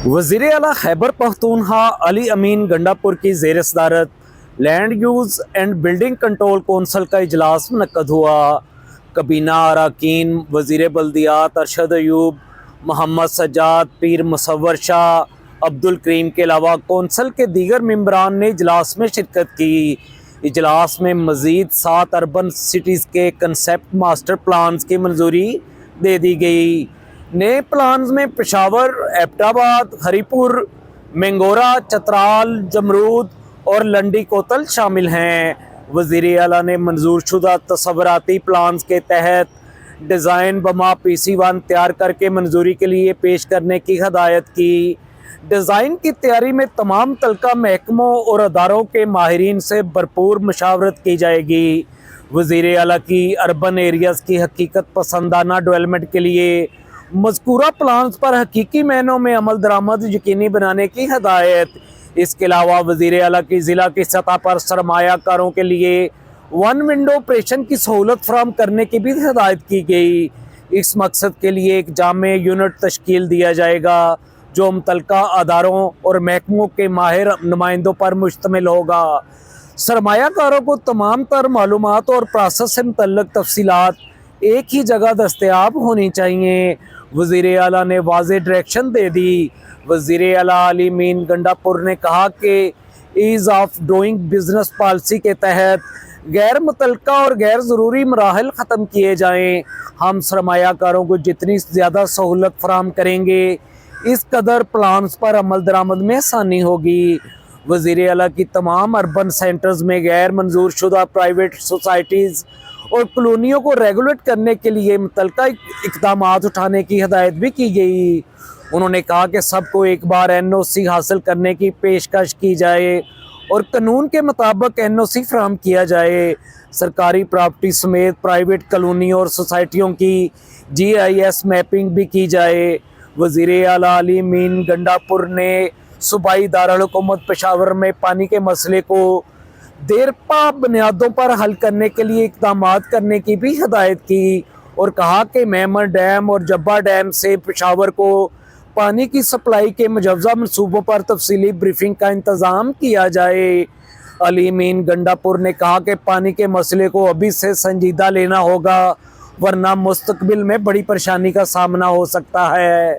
وزیر اعلیٰ خیبر پختونخوا علی امین گنڈاپور کی زیر صدارت land use and building control council کا اجلاس منعقد ہوا۔ کابینہ اراکین وزیر بلدیات ارشد ایوب، محمد سجاد، پیر مصور شاہ، عبد الکریم کے علاوہ کونسل کے دیگر ممبران نے اجلاس میں شرکت کی۔ اجلاس میں مزید 7 اربن سٹیز کے کنسیپٹ ماسٹر پلانز کی منظوری دے دی گئی۔ نئے پلانز میں پشاور، ایبٹ آباد، ہری پور، مینگورہ، چترال، جمرود اور لنڈی کوتل شامل ہیں۔ وزیر اعلیٰ نے منظور شدہ تصوراتی پلانز کے تحت ڈیزائن بما PC1 تیار کر کے منظوری کے لیے پیش کرنے کی ہدایت کی۔ ڈیزائن کی تیاری میں تمام متعلقہ محکموں اور اداروں کے ماہرین سے بھرپور مشاورت کی جائے گی۔ وزیر اعلیٰ کی اربن ایریاز کی حقیقت پسندانہ ڈیولپمنٹ کے لیے مذکورہ پلانز پر حقیقی معنوں میں عمل درآمد یقینی بنانے کی ہدایت۔ اس کے علاوہ وزیر اعلیٰ کی ضلع کی سطح پر سرمایہ کاروں کے لیے ون ونڈو آپریشن کی سہولت فراہم کرنے کی بھی ہدایت کی گئی۔ اس مقصد کے لیے ایک جامع یونٹ تشکیل دیا جائے گا جو متعلقہ اداروں اور محکموں کے ماہر نمائندوں پر مشتمل ہوگا۔ سرمایہ کاروں کو تمام تر معلومات اور پروسیس سے متعلق تفصیلات ایک ہی جگہ دستیاب ہونی چاہیے۔ وزیر اعلیٰ نے واضح ڈائریکشن دے دی۔ وزیر اعلیٰ علی امین گنڈاپور نے کہا کہ as of doing business policy کے تحت غیر متعلقہ اور غیر ضروری مراحل ختم کیے جائیں۔ ہم سرمایہ کاروں کو جتنی زیادہ سہولت فراہم کریں گے اس قدر پلانز پر عمل درآمد میں آسانی ہوگی۔ وزیر اعلیٰ کی تمام اربن سینٹرز میں غیر منظور شدہ پرائیویٹ سوسائٹیز اور کالونیوں کو ریگولیٹ کرنے کے لیے متعلقہ اقدامات اٹھانے کی ہدایت بھی کی گئی۔ انہوں نے کہا کہ سب کو ایک بار NOC حاصل کرنے کی پیشکش کی جائے اور قانون کے مطابق NOC فراہم کیا جائے۔ سرکاری پراپرٹی سمیت پرائیویٹ کالونیوں اور سوسائٹیوں کی GIS میپنگ بھی کی جائے۔ وزیر اعلیٰ علی امین گنڈاپور نے صوبائی دارالحکومت پشاور میں پانی کے مسئلے کو دیرپا بنیادوں پر حل کرنے کے لیے اقدامات کرنے کی بھی ہدایت کی اور کہا کہ میمن ڈیم اور جبہ ڈیم سے پشاور کو پانی کی سپلائی کے مجوزہ منصوبوں پر تفصیلی بریفنگ کا انتظام کیا جائے۔ علی امین گنڈاپور نے کہا کہ پانی کے مسئلے کو ابھی سے سنجیدہ لینا ہوگا ورنہ مستقبل میں بڑی پریشانی کا سامنا ہو سکتا ہے۔